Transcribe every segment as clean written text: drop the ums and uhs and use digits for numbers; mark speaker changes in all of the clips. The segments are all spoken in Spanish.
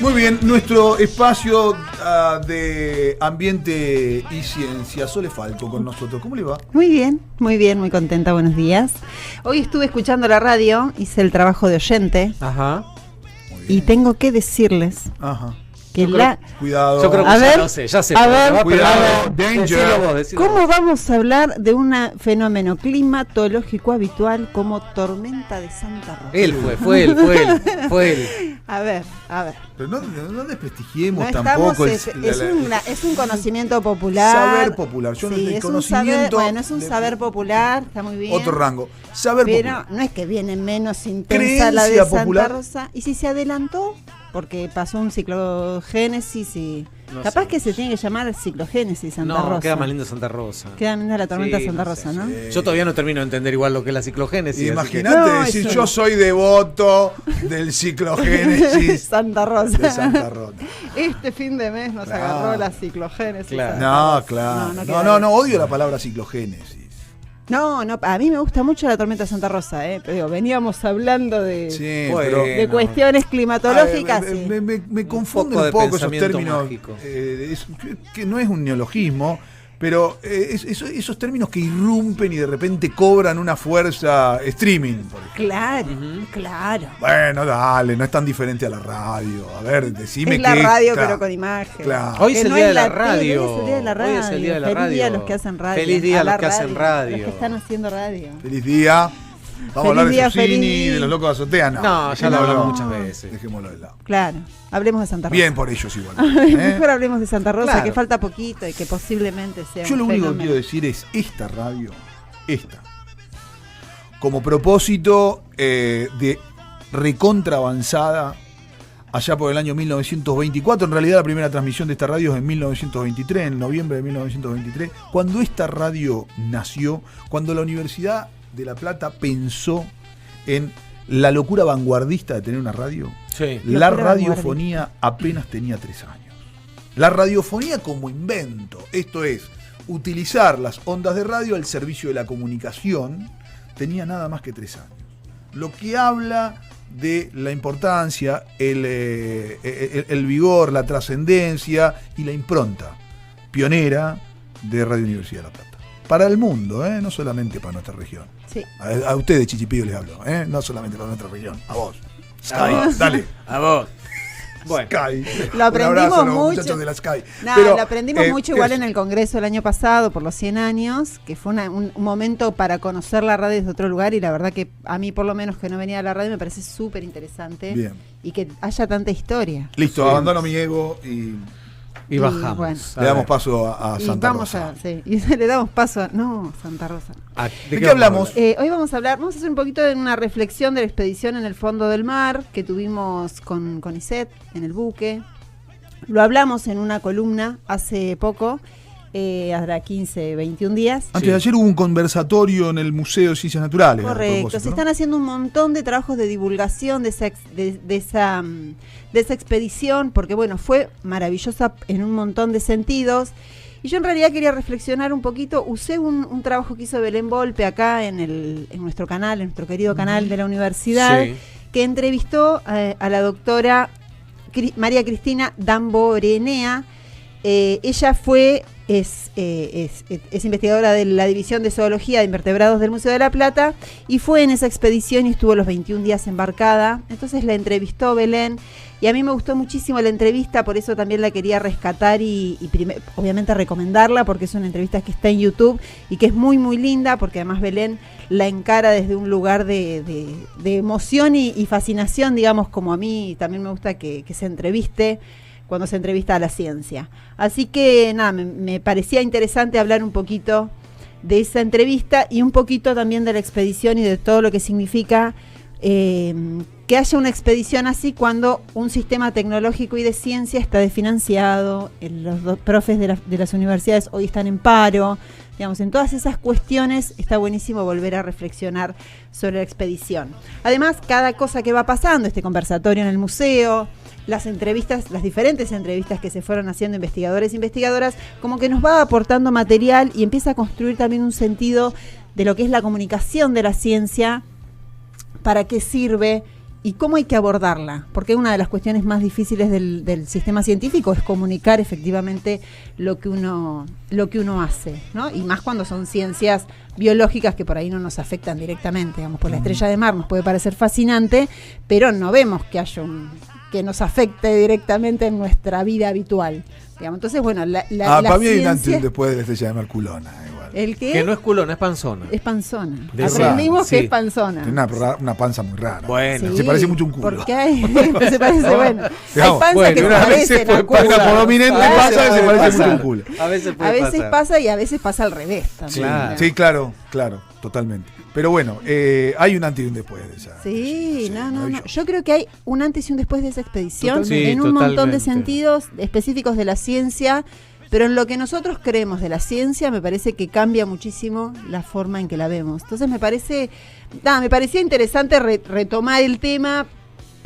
Speaker 1: Muy bien, nuestro espacio de ambiente y ciencia. Sole Falco con nosotros. ¿Cómo le va?
Speaker 2: Muy bien, muy contenta. Buenos días. Hoy estuve escuchando la radio, hice el trabajo de oyente.
Speaker 3: Ajá.
Speaker 2: Y tengo que decirles que
Speaker 1: cuidado.
Speaker 3: Yo creo que ya sé.
Speaker 2: A ver,
Speaker 1: cuidado, danger.
Speaker 2: ¿Cómo vamos a hablar de un fenómeno climatológico habitual como tormenta de Santa Rosa?
Speaker 3: Fue él.
Speaker 2: A ver.
Speaker 1: Pero no desprestigiemos
Speaker 2: No
Speaker 1: tampoco.
Speaker 2: es un conocimiento popular.
Speaker 1: Saber popular. Yo
Speaker 2: sí,
Speaker 1: el conocimiento.
Speaker 2: Es un saber popular, está muy bien.
Speaker 1: Otro rango. Saber popular.
Speaker 2: Pero no es que viene menos intensa la de Santa Rosa. ¿Y si se adelantó? Porque pasó un ciclogénesis y...
Speaker 3: No
Speaker 2: capaz
Speaker 3: sé.
Speaker 2: que se tiene que llamar ciclogénesis Santa Rosa.
Speaker 3: No, queda más lindo Santa Rosa.
Speaker 2: Queda linda la tormenta
Speaker 3: Sí,
Speaker 2: Santa
Speaker 3: no sé.
Speaker 2: Rosa, ¿no?
Speaker 1: Sí.
Speaker 3: Yo todavía no termino de entender igual lo que es la ciclogénesis.
Speaker 1: Imagínate decir, yo soy devoto del ciclogénesis
Speaker 2: Santa Rosa.
Speaker 1: de Santa Rosa.
Speaker 2: Este fin de mes nos agarró la ciclogénesis.
Speaker 3: Claro.
Speaker 1: No, claro. No, odio la palabra ciclogénesis.
Speaker 2: No, a mí me gusta mucho la tormenta Santa Rosa, pero digo, veníamos hablando de, de cuestiones climatológicas.
Speaker 1: Me confunden un poco esos términos. Que no es un neologismo, pero esos términos que irrumpen y de repente cobran una fuerza streaming, por ejemplo.
Speaker 2: Claro.
Speaker 1: Bueno, dale, no es tan diferente a la radio. A ver, decime
Speaker 2: es la
Speaker 1: que...
Speaker 2: radio, pero con imagen.
Speaker 1: Claro.
Speaker 3: Hoy es el día de la
Speaker 2: radio.
Speaker 3: radio.
Speaker 2: Hoy es el día de la radio.
Speaker 3: Hoy es el día de la radio.
Speaker 2: Feliz día a los que hacen radio.
Speaker 3: Feliz día a los que hacen radio.
Speaker 2: Los que están haciendo radio.
Speaker 1: Feliz día. Vamos a hablar de Susini, de los locos de azotea.
Speaker 3: No, ya lo hablamos muchas veces.
Speaker 1: Dejémoslo de lado.
Speaker 2: Claro, hablemos de Santa Rosa.
Speaker 1: Bien por ellos igual.
Speaker 2: Mejor hablemos de Santa Rosa,
Speaker 3: Claro.
Speaker 2: Que falta poquito y que posiblemente sea
Speaker 1: Yo lo
Speaker 2: un
Speaker 1: único que
Speaker 2: fenómeno.
Speaker 1: quiero decir es como propósito de recontra avanzada, allá por el año 1924, en realidad la primera transmisión de esta radio es en 1923, en noviembre de 1923, cuando esta radio nació, cuando la Universidad de La Plata pensó en la locura vanguardista de tener una radio.
Speaker 3: Sí.
Speaker 1: La radiofonía apenas tenía 3 años. La radiofonía como invento, esto es, utilizar las ondas de radio al servicio de la comunicación, tenía nada más que 3 años. Lo que habla de la importancia, el vigor, la trascendencia y la impronta pionera de Radio Universidad de La Plata. Para el mundo, no solamente para nuestra región.
Speaker 2: Sí.
Speaker 1: A ustedes, Chichipillo, les hablo, no solamente para nuestra región. A vos. Sky, dale.
Speaker 3: A vos. Bueno.
Speaker 1: Sky.
Speaker 2: Lo aprendimos
Speaker 1: Un abrazo a los
Speaker 2: mucho.
Speaker 1: muchachos de la Sky.
Speaker 2: No,
Speaker 1: Pero,
Speaker 2: lo aprendimos mucho igual
Speaker 1: eso.
Speaker 2: en el Congreso el año pasado por los 100 años, que fue un momento para conocer la radio desde otro lugar y la verdad que a mí por lo menos que no venía a la radio me parece súper interesante.
Speaker 1: Bien.
Speaker 2: Y que haya tanta historia.
Speaker 1: Listo,
Speaker 3: Sí.
Speaker 1: abandono mi ego
Speaker 3: Y bajamos.
Speaker 2: bueno.
Speaker 1: le damos paso a
Speaker 2: Y
Speaker 1: Santa
Speaker 2: vamos
Speaker 1: Rosa.
Speaker 2: y le damos paso a... No, Santa Rosa.
Speaker 1: ¿De qué hablamos?
Speaker 2: Hoy vamos a hacer un poquito de una reflexión de la expedición en el fondo del mar que tuvimos con CONICET en el buque. Lo hablamos en una columna hace poco, habrá 15, 21 días.
Speaker 1: Antes de ayer hubo un conversatorio en el Museo de Ciencias Naturales.
Speaker 2: Correcto, se están haciendo un montón de trabajos de divulgación de esa expedición, porque bueno, fue maravillosa en un montón de sentidos. Y yo en realidad quería reflexionar un poquito, usé un trabajo que hizo Belén Volpe acá en nuestro canal, en nuestro querido canal de la universidad,
Speaker 3: Sí.
Speaker 2: que entrevistó a la doctora María Cristina Damborenea. Ella es investigadora de la División de Zoología de Invertebrados del Museo de La Plata y fue en esa expedición y estuvo los 21 días embarcada. Entonces la entrevistó Belén y a mí me gustó muchísimo la entrevista, por eso también la quería rescatar y obviamente recomendarla porque es una entrevista que está en YouTube y que es muy muy linda porque además Belén la encara desde un lugar de emoción y fascinación, digamos, como a mí también me gusta que se entreviste cuando se entrevista a la ciencia. Así que nada, me parecía interesante hablar un poquito de esa entrevista y un poquito también de la expedición y de todo lo que significa que haya una expedición así cuando un sistema tecnológico y de ciencia está desfinanciado, los profes de las universidades hoy están en paro, digamos, en todas esas cuestiones está buenísimo volver a reflexionar sobre la expedición. Además, cada cosa que va pasando, este conversatorio en el museo, las entrevistas, las diferentes entrevistas que se fueron haciendo investigadores e investigadoras, como que nos va aportando material y empieza a construir también un sentido de lo que es la comunicación de la ciencia, para qué sirve y cómo hay que abordarla, porque una de las cuestiones más difíciles del sistema científico es comunicar efectivamente lo que uno hace, ¿no? Y más cuando son ciencias biológicas que por ahí no nos afectan directamente, digamos, por la estrella de mar nos puede parecer fascinante, pero no vemos que haya que nos afecte directamente en nuestra vida habitual, digamos. Entonces, bueno, la
Speaker 1: para mí hay un
Speaker 2: ciencia,
Speaker 1: antes y un después de la estrella de mar culona, igual.
Speaker 2: ¿el qué?
Speaker 3: Que no es culona, es panzona.
Speaker 2: Es panzona.
Speaker 3: De
Speaker 2: Aprendimos
Speaker 3: verdad,
Speaker 2: que
Speaker 3: sí.
Speaker 2: es panzona.
Speaker 1: Tiene una panza muy rara.
Speaker 3: Bueno.
Speaker 1: Se parece mucho a un culo.
Speaker 2: Porque hay, se parece, bueno, hay
Speaker 1: Digamos,
Speaker 2: panzas
Speaker 3: bueno,
Speaker 2: que se
Speaker 3: una vez
Speaker 2: parecen
Speaker 3: se fue
Speaker 2: a culo.
Speaker 1: Una prominente
Speaker 2: Claro.
Speaker 1: panza que se parece mucho a un
Speaker 3: pasar.
Speaker 1: culo.
Speaker 3: A veces puede
Speaker 2: A veces
Speaker 3: pasar.
Speaker 2: pasa y a veces pasa al revés también.
Speaker 3: Claro.
Speaker 1: Sí, claro, totalmente. Pero bueno, hay un antes y un después de esa.
Speaker 2: Sí, no.
Speaker 1: maravilloso.
Speaker 2: Yo creo que hay un antes y un después de esa expedición
Speaker 3: Totalmente.
Speaker 2: en
Speaker 3: Sí,
Speaker 2: un montón de
Speaker 3: totalmente.
Speaker 2: sentidos específicos de la ciencia, pero en lo que nosotros creemos de la ciencia me parece que cambia muchísimo la forma en que la vemos. Entonces me parecía interesante retomar el tema.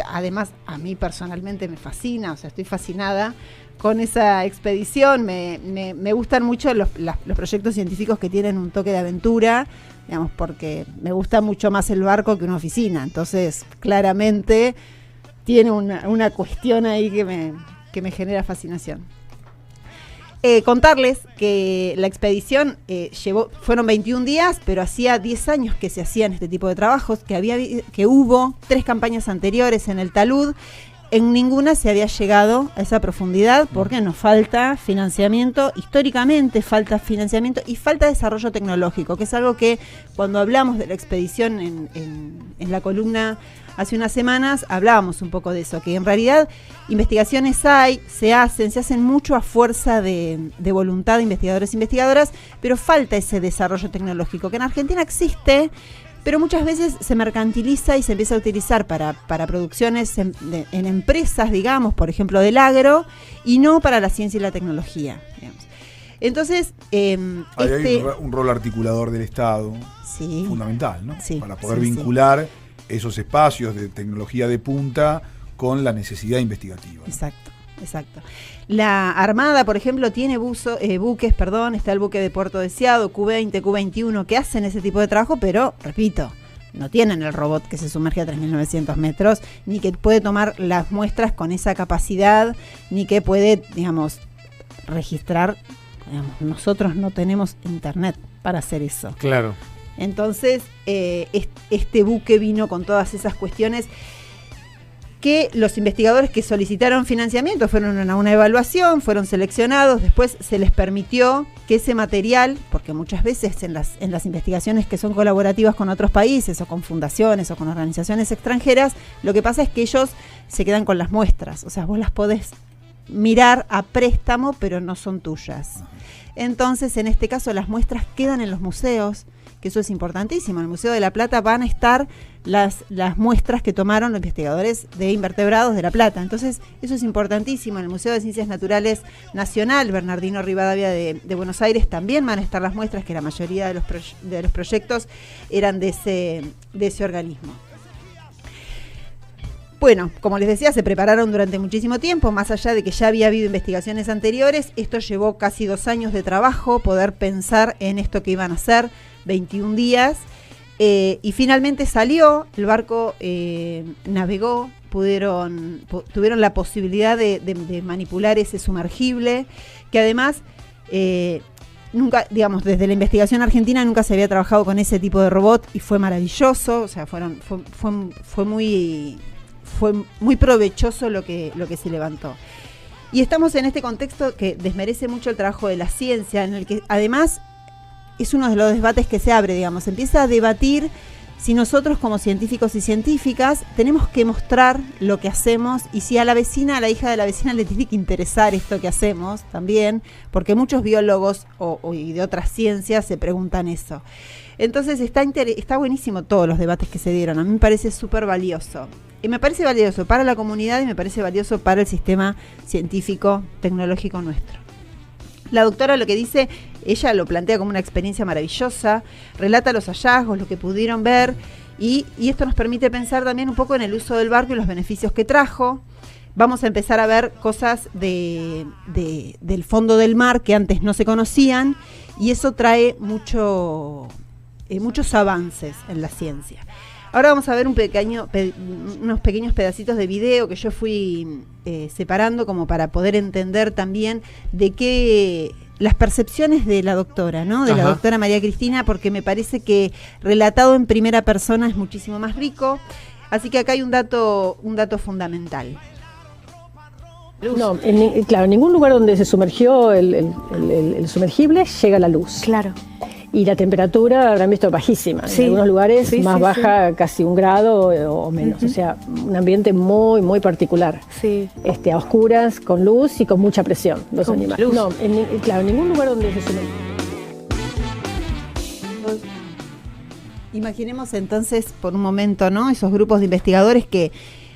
Speaker 2: Además, a mí personalmente me fascina, o sea, estoy fascinada con esa expedición. Me gustan mucho los proyectos científicos que tienen un toque de aventura, digamos, porque me gusta mucho más el barco que una oficina. Entonces, claramente, tiene una cuestión ahí que me genera fascinación. Contarles que la expedición fueron 21 días, pero hacía 10 años que se hacían este tipo de trabajos, que hubo 3 campañas anteriores en el talud. En ninguna se había llegado a esa profundidad porque nos falta financiamiento, históricamente falta financiamiento y falta desarrollo tecnológico, que es algo que cuando hablamos de la expedición en la columna hace unas semanas hablábamos un poco de eso, que en realidad investigaciones se hacen mucho a fuerza de voluntad de investigadores e investigadoras, pero falta ese desarrollo tecnológico, que en Argentina existe, pero muchas veces se mercantiliza y se empieza a utilizar para producciones en empresas, digamos, por ejemplo, del agro, y no para la ciencia y la tecnología, digamos. Entonces,
Speaker 1: Hay un rol articulador del Estado
Speaker 2: sí,
Speaker 1: fundamental, ¿no?
Speaker 2: Sí,
Speaker 1: para poder
Speaker 2: sí,
Speaker 1: vincular esos espacios de tecnología de punta con la necesidad investigativa, ¿no?
Speaker 2: Exacto. La Armada, por ejemplo, tiene buques, está el buque de Puerto Deseado, Q-20, Q-21, que hacen ese tipo de trabajo, pero, repito, no tienen el robot que se sumerge a 3.900 metros, ni que puede tomar las muestras con esa capacidad, ni que puede, digamos, registrar. Digamos, nosotros no tenemos internet para hacer eso.
Speaker 3: Claro.
Speaker 2: Entonces, este buque vino con todas esas cuestiones que los investigadores que solicitaron financiamiento fueron a una evaluación, fueron seleccionados, después se les permitió que ese material, porque muchas veces en las investigaciones que son colaborativas con otros países o con fundaciones o con organizaciones extranjeras, lo que pasa es que ellos se quedan con las muestras, o sea, vos las podés mirar a préstamo, pero no son tuyas. Entonces, en este caso, las muestras quedan en los museos, que eso es importantísimo. En el Museo de La Plata van a estar las muestras que tomaron los investigadores de invertebrados de La Plata. Entonces, eso es importantísimo. En el Museo de Ciencias Naturales Nacional, Bernardino Rivadavia de Buenos Aires, también van a estar las muestras, que la mayoría de los proyectos eran de ese organismo. Bueno, como les decía, se prepararon durante muchísimo tiempo, más allá de que ya había habido investigaciones anteriores. Esto llevó casi 2 años de trabajo, poder pensar en esto que iban a hacer, 21 días, y finalmente salió, el barco navegó, tuvieron la posibilidad de manipular ese sumergible, que además nunca, digamos, desde la investigación argentina nunca se había trabajado con ese tipo de robot, y fue maravilloso, o sea, fue muy provechoso lo que se levantó. Y estamos en este contexto que desmerece mucho el trabajo de la ciencia, en el que además es uno de los debates que se abre, digamos, empieza a debatir si nosotros como científicos y científicas tenemos que mostrar lo que hacemos, y si a la vecina, a la hija de la vecina le tiene que interesar esto que hacemos también, porque muchos biólogos y de otras ciencias se preguntan eso. Entonces está buenísimo todos los debates que se dieron, a mí me parece súper valioso. Y me parece valioso para la comunidad y me parece valioso para el sistema científico tecnológico nuestro. La doctora lo que dice, ella lo plantea como una experiencia maravillosa, relata los hallazgos, lo que pudieron ver, y esto nos permite pensar también un poco en el uso del barco y los beneficios que trajo. Vamos a empezar a ver cosas del fondo del mar que antes no se conocían, y eso trae muchos avances en la ciencia. Ahora vamos a ver unos pequeños pedacitos de video que yo fui separando como para poder entender también de qué las percepciones de la doctora, ¿no? De la doctora María Cristina, porque me parece que relatado en primera persona es muchísimo más rico. Así que acá hay un dato fundamental.
Speaker 4: No, claro, en ningún lugar donde se sumergió el sumergible llega la luz.
Speaker 5: Claro.
Speaker 4: Y la temperatura, habrán visto, bajísima.
Speaker 5: Sí.
Speaker 4: En algunos lugares
Speaker 5: Sí,
Speaker 4: más
Speaker 5: sí,
Speaker 4: baja, casi 1 grado o menos. O sea, un ambiente muy, muy particular.
Speaker 5: Sí.
Speaker 4: A oscuras, con luz y con mucha presión los
Speaker 5: Con
Speaker 4: animales.
Speaker 5: luz.
Speaker 4: No, claro, en ningún lugar donde se sumergió.
Speaker 2: Imaginemos entonces por un momento, ¿no? Esos grupos de investigadores que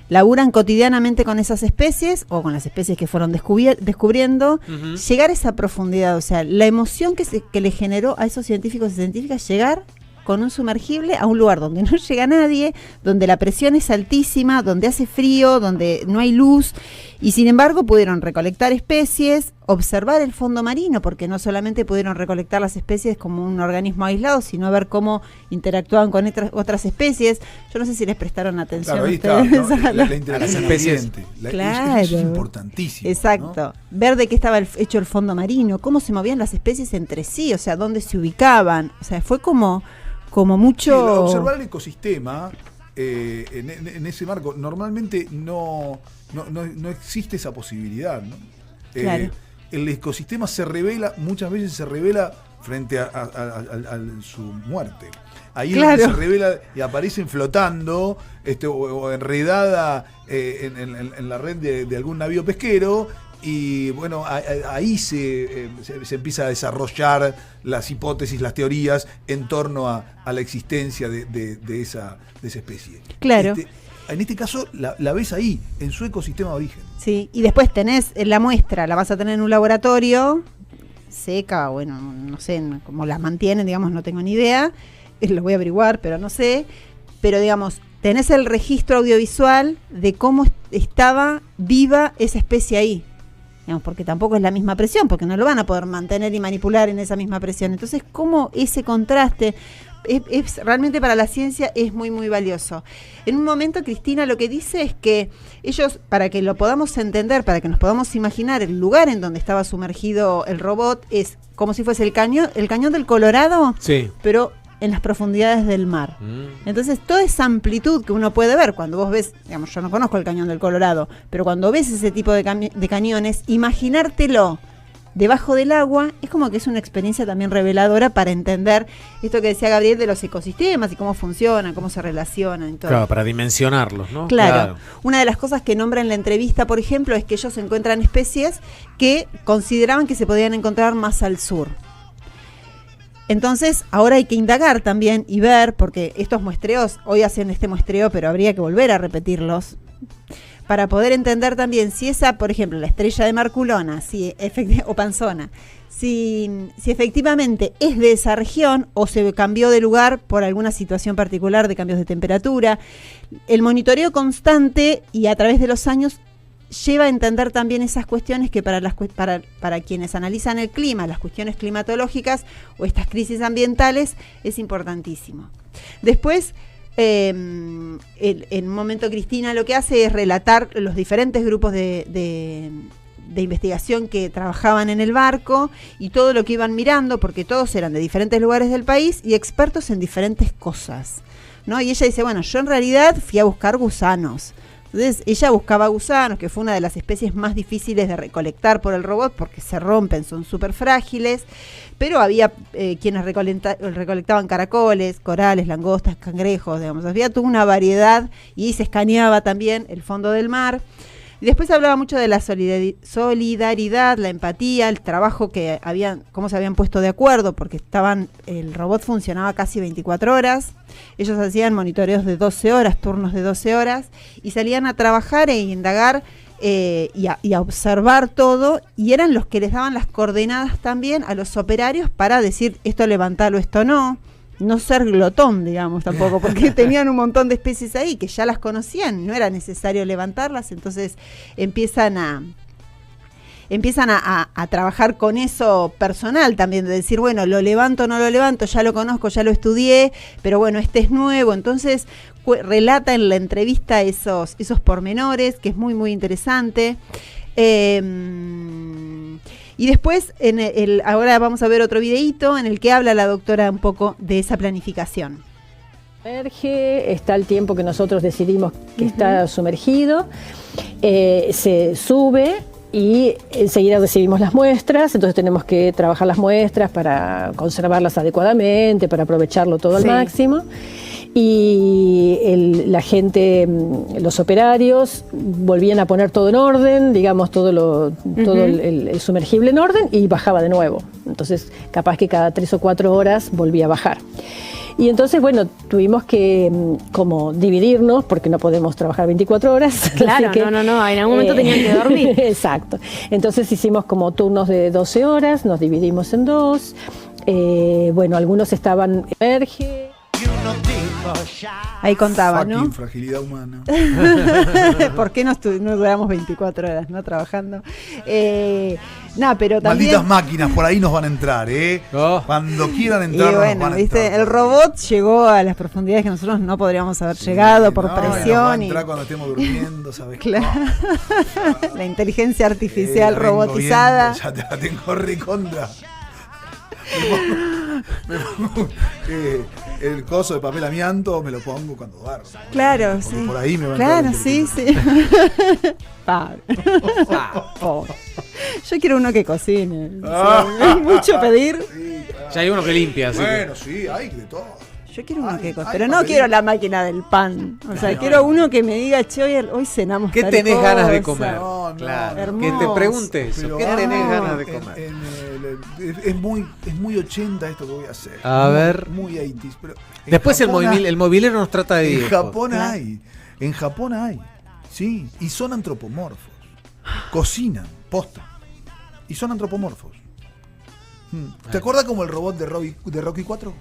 Speaker 2: laburan cotidianamente con esas especies o con las especies que fueron descubriendo, llegar a esa profundidad, o sea, la emoción que le generó a esos científicos y científicas llegar con un sumergible a un lugar donde no llega nadie, donde la presión es altísima, donde hace frío, donde no hay luz, y sin embargo pudieron recolectar especies, observar el fondo marino, porque no solamente pudieron recolectar las especies como un organismo aislado, sino ver cómo interactuaban con otras especies. Yo no sé si les prestaron atención.
Speaker 1: Claro, ahí está, ¿no? La
Speaker 3: las
Speaker 1: interacción
Speaker 3: especies.
Speaker 1: ambiente.
Speaker 2: Claro.
Speaker 1: Eso es importantísimo.
Speaker 2: Exacto.
Speaker 1: ¿no?
Speaker 2: Ver de qué estaba hecho el fondo marino, cómo se movían las especies entre sí, o sea, dónde se ubicaban. O sea, fue como mucho...
Speaker 1: Sí, observar el ecosistema en ese marco, normalmente no existe esa posibilidad, ¿no?
Speaker 2: Claro.
Speaker 1: El ecosistema muchas veces se revela frente a su muerte. Ahí es
Speaker 2: Claro.
Speaker 1: donde se revela y aparecen flotando o enredada en la red de algún navío pesquero. Y bueno, ahí se empieza a desarrollar las hipótesis, las teorías en torno a la existencia de esa especie.
Speaker 2: Claro.
Speaker 1: En este caso la ves ahí, en su ecosistema de origen.
Speaker 2: Sí, y después tenés la muestra, la vas a tener en un laboratorio, seca, bueno, no sé cómo las mantienen, digamos, no tengo ni idea, lo voy a averiguar, pero no sé, pero digamos, tenés el registro audiovisual de cómo estaba viva esa especie ahí. Digamos, porque tampoco es la misma presión, porque no lo van a poder mantener y manipular en esa misma presión. Entonces, cómo ese contraste es realmente para la ciencia es muy, muy valioso. En un momento, Cristina lo que dice es que ellos, para que lo podamos entender, para que nos podamos imaginar el lugar en donde estaba sumergido el robot, es como si fuese el cañón del Colorado,
Speaker 3: Sí.
Speaker 2: pero en las profundidades del mar. Entonces, toda esa amplitud que uno puede ver cuando vos ves, digamos, yo no conozco el cañón del Colorado, pero cuando ves ese tipo de cañones, imaginártelo debajo del agua es como que es una experiencia también reveladora para entender esto que decía Gabriel de los ecosistemas y cómo funcionan, cómo se relacionan y todo.
Speaker 3: Claro, para dimensionarlos, ¿no?
Speaker 2: Claro. Una de las cosas que nombra en la entrevista, por ejemplo, es que ellos encuentran especies que consideraban que se podían encontrar más al sur. Entonces, ahora hay que indagar también y ver, porque estos muestreos, hoy hacen este muestreo, pero habría que volver a repetirlos, para poder entender también si esa, por ejemplo, la estrella de Marculona, o Panzona, si efectivamente es de esa región o se cambió de lugar por alguna situación particular de cambios de temperatura. El monitoreo constante y a través de los años lleva a entender también esas cuestiones que para quienes analizan el clima, las cuestiones climatológicas o estas crisis ambientales, es importantísimo. Después, en un momento Cristina lo que hace es relatar los diferentes grupos de investigación que trabajaban en el barco y todo lo que iban mirando, porque todos eran de diferentes lugares del país y expertos en diferentes cosas, ¿no? Y ella dice, bueno, yo en realidad fui a buscar gusanos. Entonces ella buscaba gusanos, que fue una de las especies más difíciles de recolectar por el robot porque se rompen, son súper frágiles, pero había quienes recolectaban caracoles, corales, langostas, cangrejos, digamos, había toda una variedad y se escaneaba también el fondo del mar. Y después hablaba mucho de la solidaridad, la empatía, el trabajo que cómo se habían puesto de acuerdo, porque el robot funcionaba casi 24 horas, ellos hacían monitoreos de 12 horas, turnos de 12 horas, y salían a trabajar e indagar y a observar todo, y eran los que les daban las coordenadas también a los operarios para decir esto levantalo, esto no ser glotón, digamos, tampoco, porque tenían un montón de especies ahí que ya las conocían, no era necesario levantarlas, entonces empiezan a trabajar con eso personal también, de decir, bueno, lo levanto, no lo levanto, ya lo conozco, ya lo estudié, pero bueno, este es nuevo. Entonces, relata en la entrevista esos pormenores, que es muy, muy interesante. Y después, ahora vamos a ver otro videíto en el que habla la doctora un poco de esa planificación.
Speaker 4: Está el tiempo que nosotros decidimos que está sumergido, se sube y enseguida recibimos las muestras, entonces tenemos que trabajar las muestras para conservarlas adecuadamente, para aprovecharlo todo al máximo. Y la gente, los operarios, volvían a poner todo en orden, digamos, todo el sumergible en orden, y bajaba de nuevo. Entonces, capaz que cada 3 o 4 horas volvía a bajar. Y entonces, bueno, tuvimos que como dividirnos, porque no podemos trabajar 24 horas.
Speaker 5: Claro, que, no, en algún momento tenían que dormir.
Speaker 4: Exacto. Entonces hicimos como turnos de 12 horas, nos dividimos en 2. Bueno, algunos estaban en
Speaker 2: ahí contaba, ¿no?
Speaker 1: Fragilidad humana.
Speaker 2: ¿Por qué no duramos 24 horas, no? Trabajando. Pero también...
Speaker 1: Malditas máquinas, por ahí nos van a entrar, ¿eh? Oh. Cuando quieran entrar,
Speaker 2: y bueno,
Speaker 1: nos van a
Speaker 2: ¿viste?
Speaker 1: entrar.
Speaker 2: El robot llegó a las profundidades que nosotros no podríamos haber llegado por presión.
Speaker 1: Nos va a entrar cuando estemos durmiendo, ¿sabes?
Speaker 2: Claro. La inteligencia artificial robotizada.
Speaker 1: Ya te la tengo recontra. Me pongo el coso de papel amianto, me lo pongo cuando duermo.
Speaker 2: Claro,
Speaker 1: porque
Speaker 2: sí.
Speaker 1: Por ahí me van
Speaker 2: claro, sí. Yo quiero uno que cocine. Es mucho pedir.
Speaker 1: Sí, claro.
Speaker 3: Ya hay uno que limpia.
Speaker 1: Bueno, sí, hay de todo.
Speaker 2: Yo quiero uno que cocine, pero no quiero la máquina del pan. O sea, quiero uno que me diga, che, hoy cenamos
Speaker 3: ¿qué
Speaker 2: tal
Speaker 3: tenés
Speaker 2: cosa.
Speaker 3: ganas de comer?
Speaker 1: No,
Speaker 3: claro.
Speaker 2: hermoso.
Speaker 3: Que te pregunte eso.
Speaker 1: Pero,
Speaker 3: ¿Qué tenés ganas de comer?
Speaker 1: Es muy 80 esto que voy a hacer.
Speaker 3: A ver.
Speaker 1: Muy 80s. Pero
Speaker 3: después el movilero nos trata de
Speaker 1: En
Speaker 3: viejo.
Speaker 1: Japón hay. En Japón hay. Sí. Y son antropomorfos. Cocinan. Posta. Y son antropomorfos. ¿Te acuerdas como el robot de Rocky 4?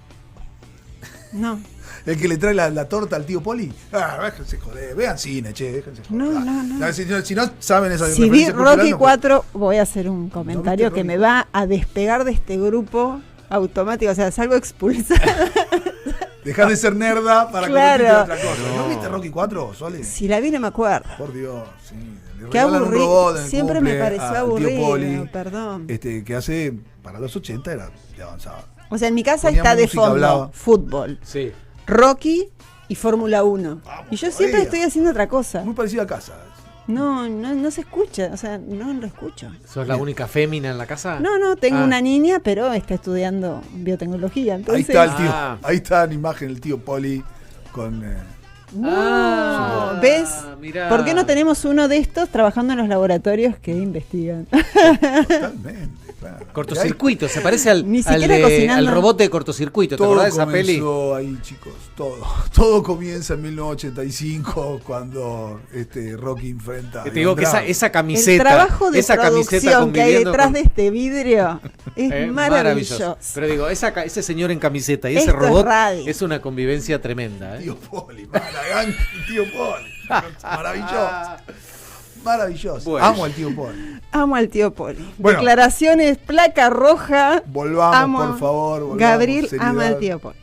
Speaker 2: No.
Speaker 1: El que le trae la torta al tío Poli. Déjense joder. Vean cine, che. Déjense joder.
Speaker 2: No.
Speaker 1: Si no saben esa
Speaker 2: Si vi
Speaker 1: referencia cultural,
Speaker 2: Rocky
Speaker 1: no
Speaker 2: 4, voy a hacer un comentario que
Speaker 1: Rocky?
Speaker 2: me va a despegar de este grupo automático. O sea, salgo expulsada.
Speaker 1: Dejás de ser nerda para
Speaker 2: Claro.
Speaker 1: convertirte en otra cosa. ¿No viste Rocky 4, Sole?
Speaker 2: Si la vi, no me acuerdo.
Speaker 1: Por Dios, sí. Le
Speaker 2: Qué
Speaker 1: regalan un robot en
Speaker 2: aburrido.
Speaker 1: el
Speaker 2: Siempre
Speaker 1: cumple
Speaker 2: me pareció
Speaker 1: al tío
Speaker 2: aburrido.
Speaker 1: Poli,
Speaker 2: Perdón.
Speaker 1: que hace, para los 80 era de avanzada.
Speaker 2: O sea, en mi casa
Speaker 1: Ponía
Speaker 2: está de
Speaker 1: música,
Speaker 2: fondo
Speaker 1: hablaba.
Speaker 2: fútbol,
Speaker 3: Sí.
Speaker 2: Rocky y Fórmula 1.
Speaker 1: Vamos,
Speaker 2: Y yo siempre
Speaker 1: todavía.
Speaker 2: estoy haciendo otra cosa.
Speaker 1: Muy parecido a casa.
Speaker 2: No se escucha, o sea, no lo escucho.
Speaker 3: ¿Sos la única fémina en la casa?
Speaker 2: No, tengo
Speaker 3: Ah.
Speaker 2: una niña, pero está estudiando biotecnología. Entonces,
Speaker 1: Ahí está el tío.
Speaker 3: Ah.
Speaker 1: Ahí está en imagen el tío Poli con...
Speaker 2: No, ¿ves?
Speaker 3: Mirá.
Speaker 2: ¿Por qué no tenemos uno de estos trabajando en los laboratorios que investigan?
Speaker 1: Totalmente, claro.
Speaker 3: Cortocircuito, se parece al,
Speaker 2: Ni siquiera cocinando.
Speaker 3: al robot de cortocircuito. ¿Te
Speaker 1: Todo
Speaker 3: acordás de esa peli?
Speaker 1: comenzó ahí, chicos. Todo comienza en 1985 cuando Rocky enfrenta.
Speaker 3: Que te digo que esa
Speaker 2: El
Speaker 3: camiseta.
Speaker 2: trabajo de
Speaker 3: esa camiseta
Speaker 2: producción que hay
Speaker 3: conviviendo
Speaker 2: detrás
Speaker 3: con-
Speaker 2: de este vidrio es maravilloso.
Speaker 3: Pero digo, ese señor en camiseta y
Speaker 2: Esto
Speaker 3: ese
Speaker 2: es
Speaker 3: robot
Speaker 2: radio.
Speaker 3: es una convivencia tremenda. ¿eh?
Speaker 1: Tío Poli, Maragán, tío Poli. Maravilloso. Maravilloso.
Speaker 3: Bueno.
Speaker 1: Amo al tío Poli.
Speaker 2: Amo al tío Poli.
Speaker 1: Bueno.
Speaker 2: Declaraciones, placa roja.
Speaker 1: Volvamos,
Speaker 2: Amo.
Speaker 1: por favor. Volvamos,
Speaker 2: Gabriel
Speaker 1: seriedad.
Speaker 2: ama al tío Poli.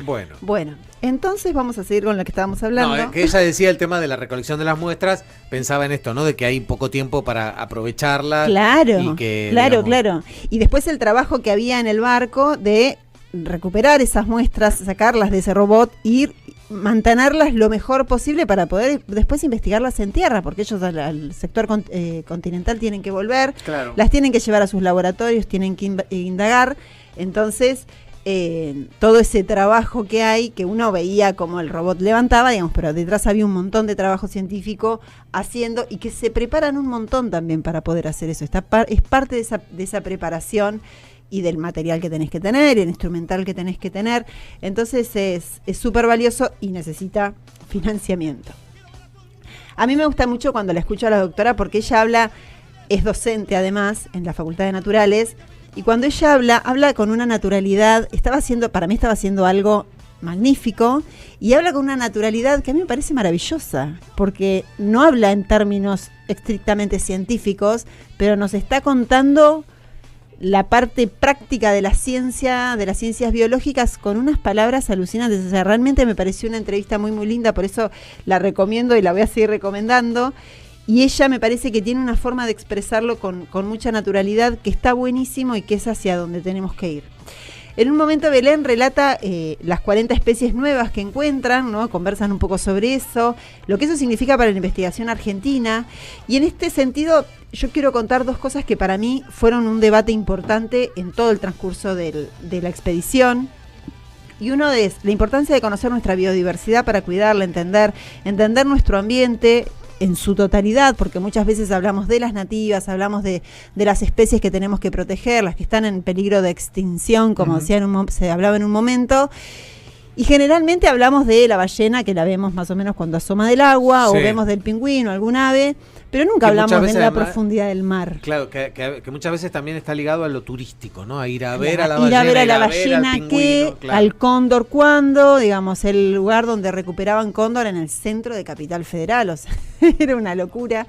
Speaker 3: Bueno.
Speaker 2: Bueno, entonces vamos a seguir con lo que estábamos hablando.
Speaker 3: No, que ella decía el tema de la recolección de las muestras, pensaba en esto, ¿no? De que hay poco tiempo para aprovecharla.
Speaker 2: Claro,
Speaker 3: y que,
Speaker 2: claro,
Speaker 3: digamos,
Speaker 2: claro. Y después el trabajo que había en el barco de recuperar esas muestras, sacarlas de ese robot y mantenerlas lo mejor posible para poder después investigarlas en tierra, porque ellos al sector continental tienen que volver,
Speaker 3: Claro.
Speaker 2: las tienen que llevar a sus laboratorios, tienen que indagar. Entonces, todo ese trabajo que hay, que uno veía como el robot levantaba, digamos, pero detrás había un montón de trabajo científico haciendo y que se preparan un montón también para poder hacer eso. Es parte de esa preparación y del material que tenés que tener, el instrumental que tenés que tener. Entonces es súper valioso y necesita financiamiento. A mí me gusta mucho cuando la escucho a la doctora porque ella es docente además en la Facultad de Naturales. Y cuando ella habla con una naturalidad, para mí estaba haciendo algo magnífico, y habla con una naturalidad que a mí me parece maravillosa, porque no habla en términos estrictamente científicos, pero nos está contando la parte práctica de la ciencia, de las ciencias biológicas, con unas palabras alucinantes. O sea, realmente me pareció una entrevista muy, muy linda, por eso la recomiendo y la voy a seguir recomendando. Y ella me parece que tiene una forma de expresarlo con mucha naturalidad, que está buenísimo y que es hacia donde tenemos que ir. En un momento Belén relata las 40 especies nuevas que encuentran, ¿no? Conversan un poco sobre eso, lo que eso significa para la investigación argentina. Y en este sentido, yo quiero contar dos cosas que para mí fueron un debate importante en todo el transcurso de la expedición. Y uno es la importancia de conocer nuestra biodiversidad para cuidarla, entender nuestro ambiente en su totalidad, porque muchas veces hablamos de las nativas, hablamos de las especies que tenemos que proteger, las que están en peligro de extinción, como se hablaba en un momento, y generalmente hablamos de la ballena, que la vemos más o menos cuando asoma del agua, o vemos del pingüino, algún ave, pero nunca hablamos de la profundidad del mar.
Speaker 3: Claro, que muchas veces también está ligado a lo turístico, ¿no? A ir a ver a la
Speaker 2: ballena,
Speaker 3: ir a
Speaker 2: ballena
Speaker 3: al pingüino,
Speaker 2: al cóndor, cuando, digamos, el lugar donde recuperaban cóndor en el centro de Capital Federal, o sea, era una locura,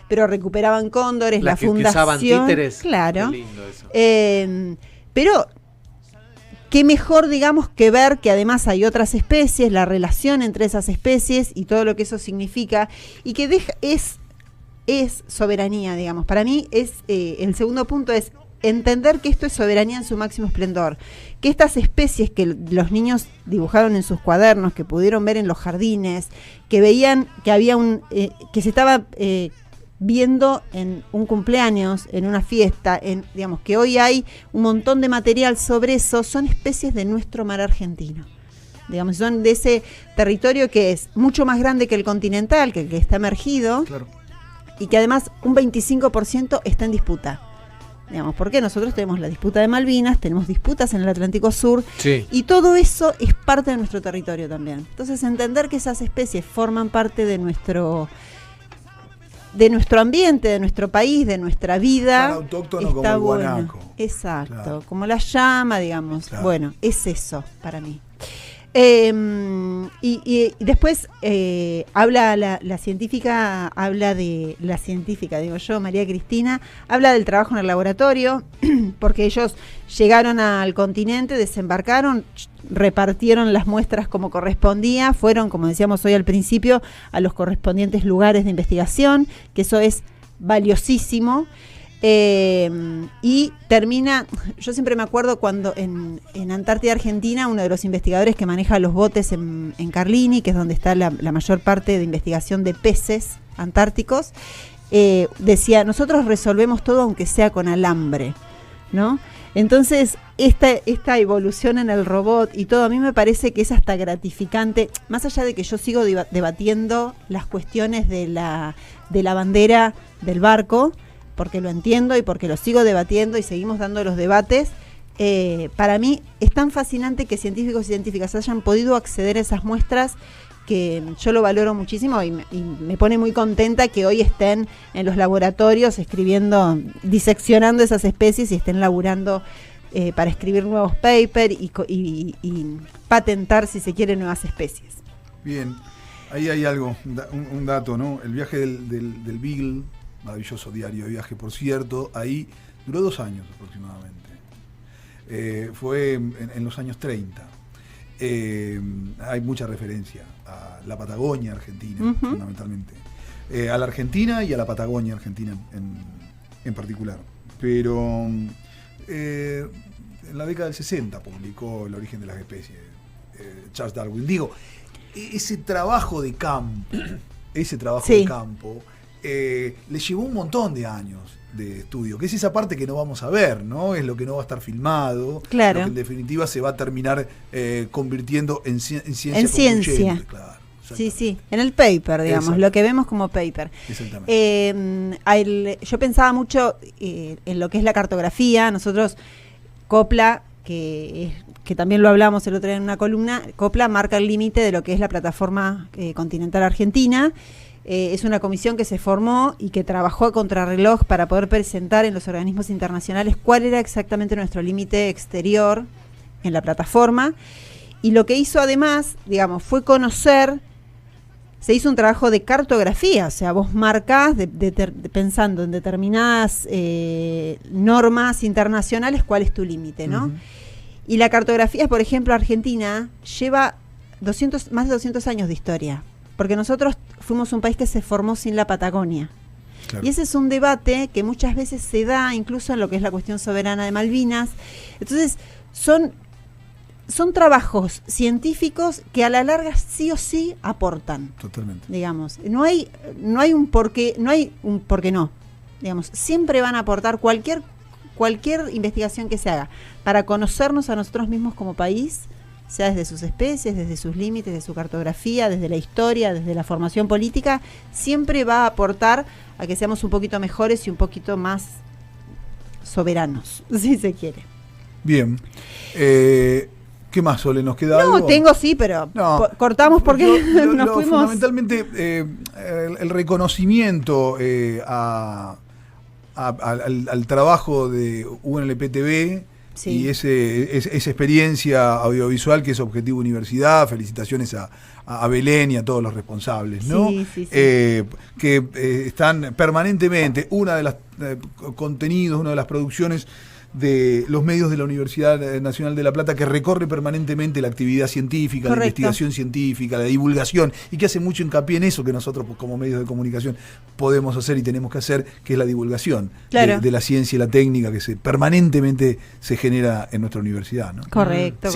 Speaker 2: pero recuperaban cóndores, la fundación,
Speaker 3: que usaban títeres.
Speaker 2: Claro.
Speaker 3: Qué lindo eso.
Speaker 2: Pero qué mejor, digamos, que ver que además hay otras especies, la relación entre esas especies y todo lo que eso significa, y que es soberanía, digamos. Para mí el segundo punto es entender que esto es soberanía en su máximo esplendor, que estas especies que los niños dibujaron en sus cuadernos, que pudieron ver en los jardines, que veían que había que se estaba viendo en un cumpleaños, en una fiesta, digamos que hoy hay un montón de material sobre eso, son especies de nuestro mar argentino. Digamos, son de ese territorio que es mucho más grande que el continental, que el que está emergido.
Speaker 1: Claro.
Speaker 2: Y que además un 25% está en disputa. Digamos, porque nosotros tenemos la disputa de Malvinas, tenemos disputas en el Atlántico Sur, y todo eso es parte de nuestro territorio también. Entonces, entender que esas especies forman parte de nuestro ambiente, de nuestro país, de nuestra vida,
Speaker 1: tan autóctono
Speaker 2: está
Speaker 1: como el
Speaker 2: bueno.
Speaker 1: guanaco.
Speaker 2: Exacto,
Speaker 1: claro.
Speaker 2: Como la llama, digamos.
Speaker 1: Claro.
Speaker 2: Bueno, es eso para mí. Y después habla la científica, digo yo, María Cristina, habla del trabajo en el laboratorio, porque ellos llegaron al continente, desembarcaron, repartieron las muestras como correspondía, fueron, como decíamos hoy al principio, a los correspondientes lugares de investigación, que eso es valiosísimo. Y termina, yo siempre me acuerdo cuando en Antártida Argentina, uno de los investigadores que maneja los botes en Carlini, que es donde está la mayor parte de investigación de peces antárticos, decía, nosotros resolvemos todo aunque sea con alambre, ¿no? Entonces, esta evolución en el robot y todo, a mí me parece que es hasta gratificante, más allá de que yo sigo debatiendo las cuestiones de la bandera del barco, porque lo entiendo y porque lo sigo debatiendo y seguimos dando los debates. Para mí es tan fascinante que científicos y científicas hayan podido acceder a esas muestras, que yo lo valoro muchísimo y me pone muy contenta que hoy estén en los laboratorios escribiendo, diseccionando esas especies y estén laburando para escribir nuevos papers y patentar, si se quiere, nuevas especies.
Speaker 1: Bien, ahí hay algo, un dato, ¿no? El viaje del Beagle, maravilloso diario de viaje, por cierto, ahí duró 2 años aproximadamente. Fue en los años 30. Hay mucha referencia a la Patagonia Argentina, fundamentalmente. A la Argentina y a la Patagonia Argentina en particular. Pero en la década del 60 publicó El origen de las especies, Charles Darwin. Digo, ese trabajo de campo, de campo, le llevó un montón de años de estudio, que es esa parte que no vamos a ver, ¿no? Es lo que no va a estar filmado,
Speaker 2: claro.
Speaker 1: Lo que en definitiva se va a termiar convirtiendo en ciencia.
Speaker 2: En ciencia.
Speaker 1: Claro,
Speaker 2: sí, en el paper, digamos,
Speaker 1: exacto.
Speaker 2: Lo que vemos como paper.
Speaker 1: Exactamente.
Speaker 2: Yo pensaba mucho en lo que es la cartografía. Nosotros, COPLA, que también lo hablamos el otro día en una columna, COPLA marca el límite de lo que es la plataforma continental argentina. Es una comisión que se formó y que trabajó a contrarreloj para poder presentar en los organismos internacionales cuál era exactamente nuestro límite exterior en la plataforma. Y lo que hizo además, digamos, fue conocer se hizo un trabajo de cartografía, o sea, vos marcás pensando en determinadas normas internacionales cuál es tu límite, ¿no? Y la cartografía, por ejemplo, Argentina lleva más de 200 años de historia, porque nosotros fuimos un país que se formó sin la Patagonia. Claro. Y ese es un debate que muchas veces se da incluso en lo que es la cuestión soberana de Malvinas. Entonces, son trabajos científicos que a la larga sí o sí aportan.
Speaker 1: Totalmente.
Speaker 2: Digamos, no hay un por qué no. Digamos, siempre van a aportar cualquier investigación que se haga para conocernos a nosotros mismos como país, sea desde sus especies, desde sus límites, de su cartografía, desde la historia, desde la formación política, siempre va a aportar a que seamos un poquito mejores y un poquito más soberanos, si se quiere.
Speaker 1: Bien. ¿Qué más, Sole? ¿Nos queda algo?
Speaker 2: No, tengo sí, pero cortamos porque nos fuimos.
Speaker 1: Fundamentalmente, el reconocimiento al trabajo de UNLP-TV. Sí. Y esa experiencia audiovisual que es Objetivo Universidad, felicitaciones a Belén y a todos los responsables, ¿no? Sí. Que están permanentemente, una de las contenidos, una de las producciones de los medios de la Universidad Nacional de La Plata, que recorre permanentemente la actividad científica, la investigación científica, la divulgación, y que hace mucho hincapié en eso que nosotros como medios de comunicación podemos hacer y tenemos que hacer, que es la divulgación de la ciencia y la técnica que permanentemente se genera en nuestra universidad, ¿no?
Speaker 2: Correcto.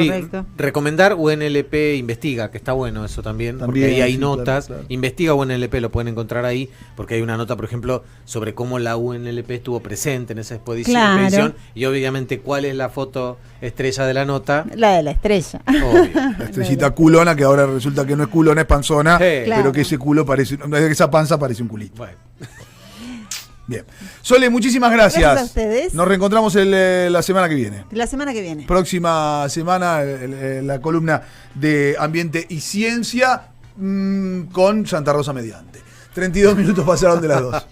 Speaker 3: Recomendar UNLP Investiga, que está bueno eso también porque ahí hay notas. Claro. Investiga UNLP, lo pueden encontrar ahí, porque hay una nota, por ejemplo, sobre cómo la UNLP estuvo presente en esa expedición, y obviamente, ¿cuál es la foto estrella de la nota?
Speaker 2: La de la estrella.
Speaker 3: Obvio.
Speaker 1: La estrellita culona, que ahora resulta que no es culona, es panzona, pero que ese culo parece, esa panza parece un culito. Bueno. Bien. Sole, muchísimas gracias.
Speaker 2: Gracias a ustedes.
Speaker 1: Nos reencontramos la semana que viene.
Speaker 2: La semana que viene.
Speaker 1: Próxima semana, la columna de Ambiente y Ciencia con Santa Rosa mediante. 32 minutos pasaron de las 2.